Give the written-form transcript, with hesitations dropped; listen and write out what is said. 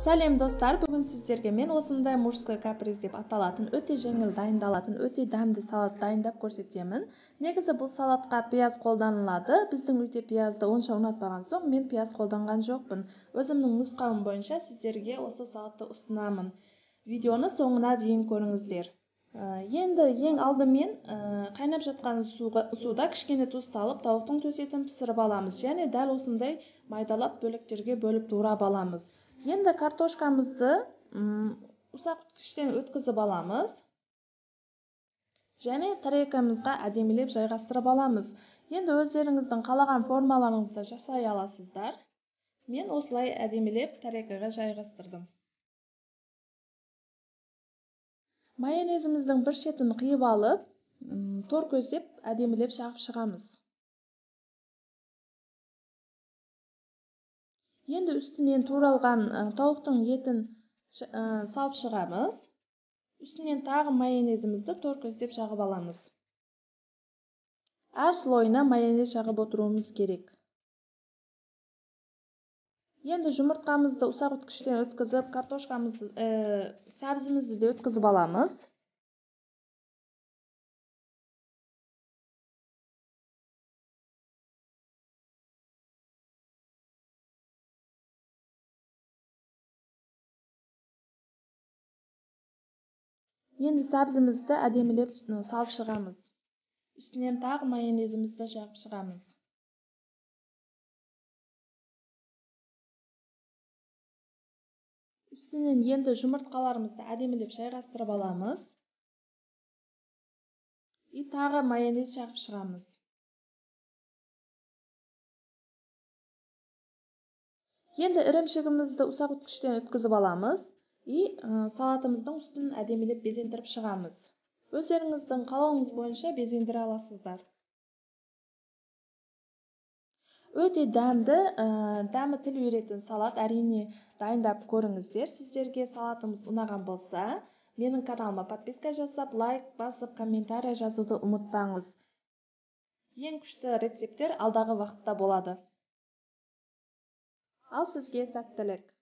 Сәлем достар, бүгін сіздерге мен осындай мужской каприз деп аталатын өте жеңіл дайындалатын өте дәмді салат дайындап көрсетемін. Негізі бұл салатқа пияз қолданылады. Біздің үйде пиязды онша ұнатпаған соң мен пияз қолданған жоқпын. Өзімнің нұсқауым бойынша сіздерге осы салатты ұсынамын. Видеоны соңына дейін көріңіздер. Енді ең алдымен қайнап жатқан суда кішкене тұз салып тауықтың төс етін пісіріп аламыз. Және дәл осындай майдалап бөліктерге бөліп турап аламыз. Енді картошкамызды ұсақ үткіштен өткізіп аламыз. Және тарелкамызға әдемілеп жайғастырып аламыз. Енді өздеріңіздің қалаған формаларыңызды жасай аласыздар. Мен осылай әдемілеп тарелкаға жайғастырдым. Майонезіміздің бір шетін қиып алып, тор көздеп әдемілеп жағып шығамыз. Енді үстінен туралған тауықтың етін салып шығамыз. Үстінен тағы майонезімізді тор көздеп жағып аламыз. Әр слойына майонез жағып отыруымыз керек. Енді жұмыртқамызды ұсақ үткіштен өткізіп, картошкамызды, сәбізімізді де өткізіп аламыз. Енді сәбізімізді әдемілеп салып шығамыз. Үстінен тағы майонезімізді жағып шығамыз. Үстінен енді жұмыртқаларымызды әдемілеп жайғастырып аламыз. Тағы майонез жағып шығамыз. Енді ірімшігімізді ұсақ үткіштен өткізіп аламыз. Салатымыздың үстін әдемілеп безендіріп шығамыз. Өздеріңіздің қалауыңыз бойынша безендіре аласыздар. Өте дәмді, дәмі тіл үйіретін салат, әрине дайындап көріңіздер. Сіздерге салатымыз ұнаған болса, менің каналыма подписка жасап, лайк басып, комментарий жазуды ұмытпаңыз. Ең күшті рецепттер алдағы уақытта болады. Ал сізге сәттілік.